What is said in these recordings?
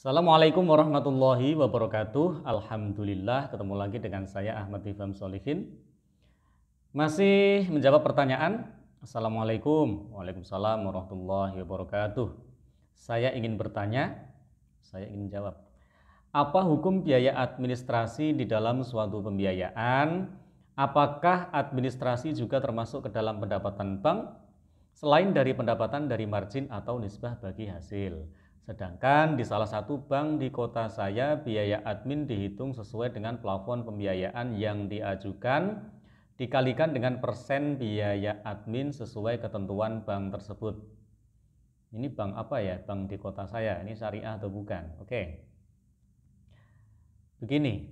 Assalamualaikum warahmatullahi wabarakatuh. Alhamdulillah ketemu lagi dengan saya Ahmad Tifam Solihin. Masih menjawab pertanyaan. Assalamualaikum. Waalaikumsalam warahmatullahi wabarakatuh. Saya ingin bertanya, saya ingin jawab. Apa hukum biaya administrasi di dalam suatu pembiayaan? Apakah administrasi juga termasuk ke dalam pendapatan bank selain dari pendapatan dari margin atau nisbah bagi hasil? Sedangkan di salah satu bank di kota saya, biaya admin dihitung sesuai dengan plafon pembiayaan yang diajukan, dikalikan dengan persen biaya admin sesuai ketentuan bank tersebut. Ini bank apa ya? Bank di kota saya, ini syariah atau bukan? Oke. Begini,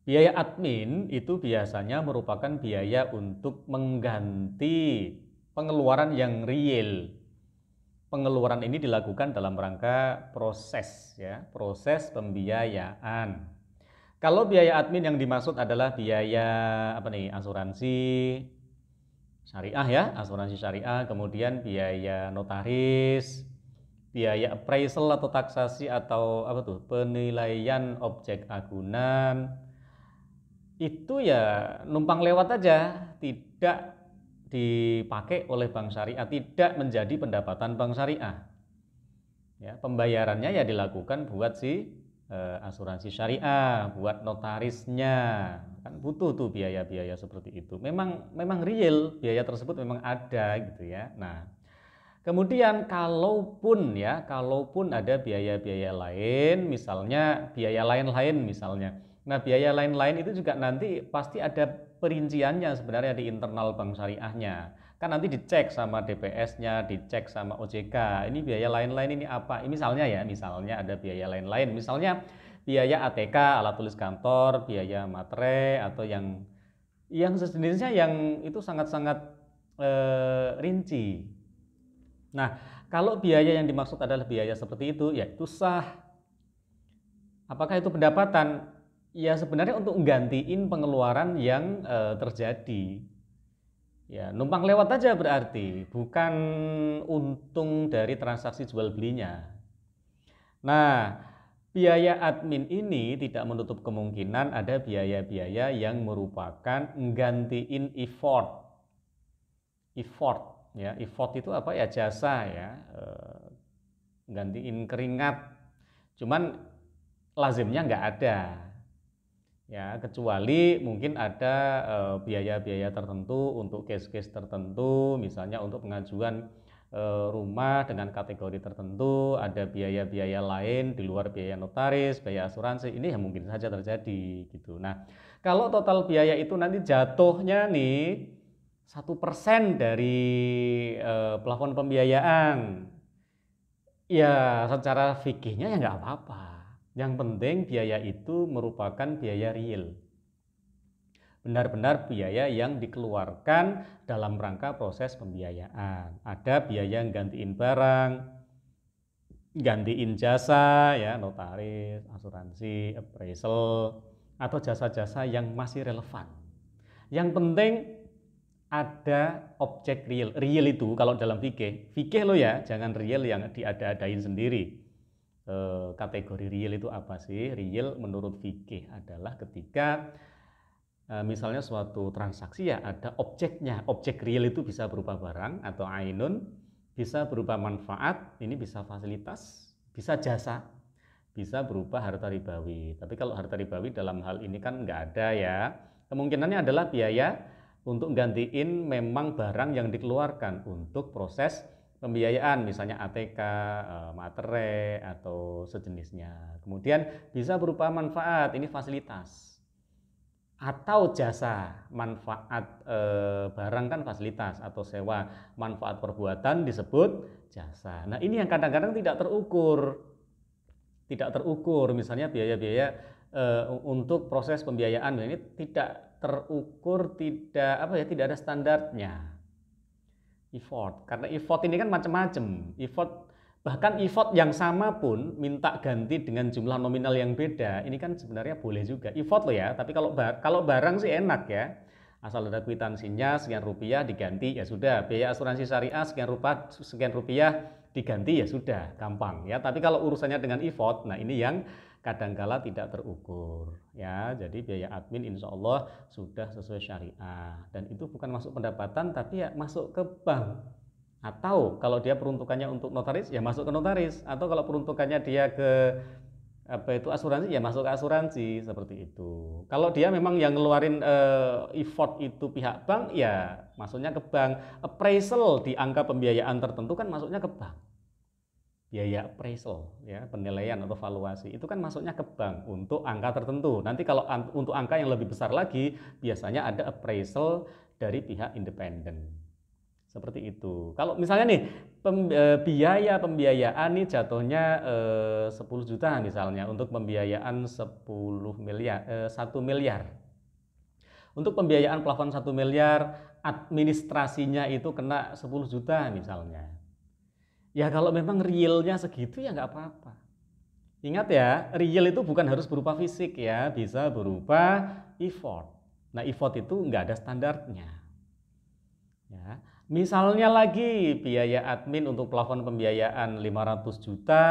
biaya admin itu biasanya merupakan biaya untuk mengganti pengeluaran yang real. Pengeluaran ini dilakukan dalam rangka proses proses pembiayaan. Kalau biaya admin yang dimaksud adalah biaya asuransi syariah asuransi syariah, kemudian biaya notaris, biaya appraisal atau taksasi atau penilaian objek agunan. Itu ya numpang lewat aja, tidak dipakai oleh bank syariah, tidak menjadi pendapatan bank syariah. Ya, pembayarannya ya dilakukan buat asuransi syariah, buat notarisnya, kan butuh tuh biaya-biaya seperti itu. Memang real, biaya tersebut memang ada gitu ya. Nah, kemudian kalaupun ada biaya-biaya lain, misalnya biaya lain-lain misalnya. Nah, biaya lain-lain itu juga nanti pasti ada perinciannya sebenarnya di internal bank syariahnya. Kan nanti dicek sama DPS-nya, dicek sama OJK. Ini biaya lain-lain ini apa? Ini misalnya ada biaya lain-lain. Misalnya biaya ATK, alat tulis kantor, biaya materai atau yang sejenisnya yang itu sangat-sangat rinci. Nah, kalau biaya yang dimaksud adalah biaya seperti itu, ya itu sah. Apakah itu pendapatan? Ya sebenarnya untuk menggantiin pengeluaran yang terjadi. Ya, numpang lewat aja berarti, bukan untung dari transaksi jual belinya. Nah, biaya admin ini tidak menutup kemungkinan ada biaya-biaya yang merupakan menggantiin effort. Effort itu apa ya? Jasa ya, gantiin keringat. Cuman lazimnya nggak ada. Ya, kecuali mungkin ada biaya-biaya tertentu untuk case-case tertentu, misalnya untuk pengajuan rumah dengan kategori tertentu, ada biaya-biaya lain di luar biaya notaris, biaya asuransi, ini yang mungkin saja terjadi gitu. Nah, kalau total biaya itu nanti jatuhnya nih 1% dari plafon pembiayaan, ya secara fikihnya ya nggak apa-apa. Yang penting biaya itu merupakan biaya real. Benar-benar biaya yang dikeluarkan dalam rangka proses pembiayaan. Ada biaya gantiin barang, gantiin jasa ya, notaris, asuransi, appraisal, atau jasa-jasa yang masih relevan. Yang penting ada objek real. Real itu kalau dalam fikih lo ya, jangan real yang diada-adain sendiri. Kategori real itu apa sih? Real menurut fikih adalah ketika misalnya suatu transaksi ya ada objeknya. Objek real itu bisa berupa barang atau ainun, bisa berupa manfaat, ini bisa fasilitas, bisa jasa, bisa berupa harta ribawi. Tapi kalau harta ribawi dalam hal ini kan nggak ada ya. Kemungkinannya adalah biaya untuk gantiin memang barang yang dikeluarkan untuk proses pembiayaan, misalnya ATK, materai atau sejenisnya. Kemudian bisa berupa manfaat, ini fasilitas. Atau jasa, manfaat barang kan fasilitas atau sewa, manfaat perbuatan disebut jasa. Nah, ini yang kadang-kadang tidak terukur. Tidak terukur, misalnya biaya-biaya untuk proses pembiayaan ini tidak terukur, tidak ada standarnya. Effort, karena effort ini kan macam-macam. Bahkan effort yang sama pun minta ganti dengan jumlah nominal yang beda, ini kan sebenarnya boleh juga. Effort loh ya, tapi kalau barang sih enak ya. Asal ada kwitansinya sekian rupiah diganti ya sudah. Biaya asuransi syariah sekian rupiah diganti ya sudah, gampang ya. Tapi kalau urusannya dengan e-vote, nah ini yang kadangkala tidak terukur ya. Jadi biaya admin insya Allah sudah sesuai syariah, dan itu bukan masuk pendapatan tapi ya masuk ke bank. Atau kalau dia peruntukannya untuk notaris ya masuk ke notaris, atau kalau peruntukannya dia ke asuransi ya masuk ke asuransi, seperti itu. Kalau dia memang yang ngeluarin effort itu pihak bank ya masuknya ke bank. Appraisal di angka pembiayaan tertentu kan masuknya ke bank. Biaya appraisal ya, penilaian atau valuasi itu kan masuknya ke bank untuk angka tertentu. Nanti kalau untuk angka yang lebih besar lagi biasanya ada appraisal dari pihak independen. Seperti itu. Kalau misalnya nih biaya pembiayaan nih jatuhnya 10 juta misalnya untuk pembiayaan 10 miliar 1 miliar. Untuk pembiayaan plafon 1 miliar, administrasinya itu kena 10 juta misalnya. Ya kalau memang realnya segitu ya nggak apa-apa. Ingat ya, real itu bukan harus berupa fisik ya, bisa berupa effort. Nah, effort itu nggak ada standarnya. Ya. Misalnya lagi biaya admin untuk plafon pembiayaan 500 juta,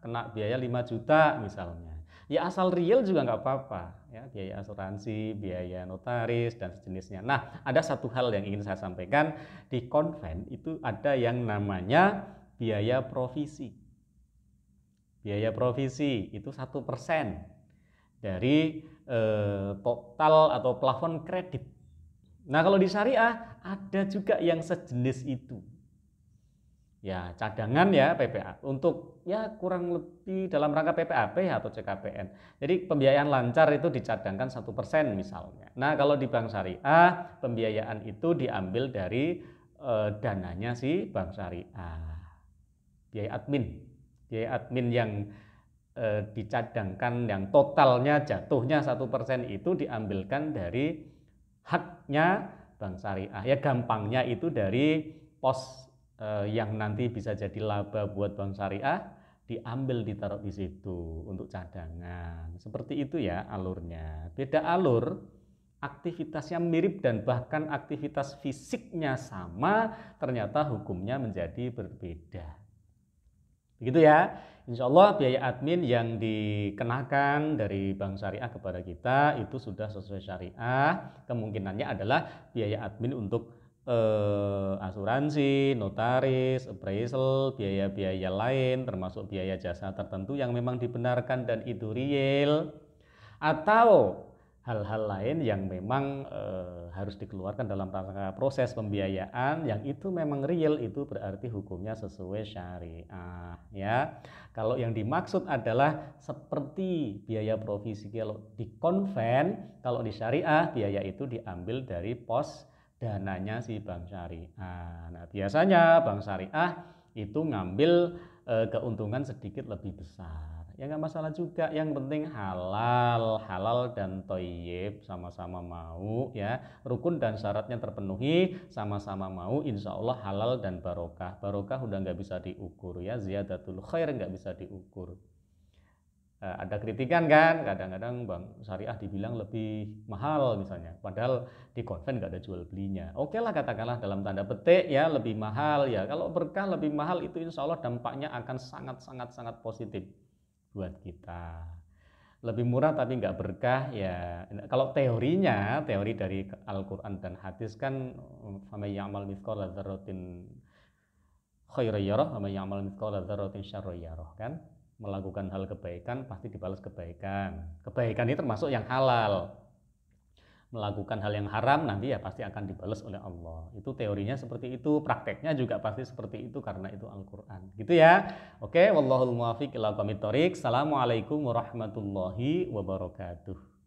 kena biaya 5 juta misalnya. Ya asal real juga nggak apa-apa, ya, biaya asuransi, biaya notaris, dan sejenisnya. Nah, ada satu hal yang ingin saya sampaikan, di konven itu ada yang namanya biaya provisi. Biaya provisi itu 1% dari total atau plafon kredit. Nah, kalau di syariah ada juga yang sejenis itu. Ya, cadangan ya PPA untuk ya kurang lebih dalam rangka PPAP atau CKPN. Jadi pembiayaan lancar itu dicadangkan 1% misalnya. Nah, kalau di bank syariah pembiayaan itu diambil dari dananya si bank syariah. Biaya admin yang dicadangkan yang totalnya jatuhnya 1% itu diambilkan dari haknya bank syariah. Ya gampangnya itu dari pos yang nanti bisa jadi laba buat bank syariah diambil ditaruh di situ untuk cadangan. Seperti itu ya alurnya. Beda alur, aktivitasnya mirip dan bahkan aktivitas fisiknya sama, ternyata hukumnya menjadi berbeda. Begitu ya. Insya Allah biaya admin yang dikenakan dari bank syariah kepada kita itu sudah sesuai syariah. Kemungkinannya adalah biaya admin untuk asuransi, notaris, appraisal, biaya-biaya lain termasuk biaya jasa tertentu yang memang dibenarkan dan itu real, atau hal-hal lain yang memang harus dikeluarkan dalam rangka proses pembiayaan yang itu memang real, itu berarti hukumnya sesuai syariah ya. Kalau yang dimaksud adalah seperti biaya provisi kalau di konven, kalau di syariah biaya itu diambil dari pos dananya si bank syariah. Nah, biasanya bank syariah itu ngambil keuntungan sedikit lebih besar. Ya nggak masalah juga, yang penting halal dan thayyib, sama-sama mau ya, rukun dan syaratnya terpenuhi, sama-sama mau, insya Allah halal dan barokah. Barokah udah nggak bisa diukur ya, ziyadatul khair nggak bisa diukur. Ada kritikan kan, kadang-kadang bank syariah dibilang lebih mahal misalnya, padahal di konven nggak ada jual belinya. Oke lah, katakanlah dalam tanda petik ya lebih mahal ya. Kalau berkah lebih mahal itu insya Allah dampaknya akan sangat positif buat kita. Lebih murah tapi nggak berkah ya. Kalau teorinya, teori dari Al-Quran dan hadis kan, faman ya'mal mithqala dzarratin khairan yarah wa man ya'mal mithqala dzarratin syarran yarah kan. Melakukan hal kebaikan pasti dibalas kebaikan. Kebaikan ini termasuk yang halal. Melakukan hal yang haram nanti ya pasti akan dibalas oleh Allah. Itu teorinya seperti itu, prakteknya juga pasti seperti itu karena itu Al-Quran. Gitu ya. Oke, wallahul muwaffiq ila aqwamit thoriq. Assalamualaikum warahmatullahi wabarakatuh.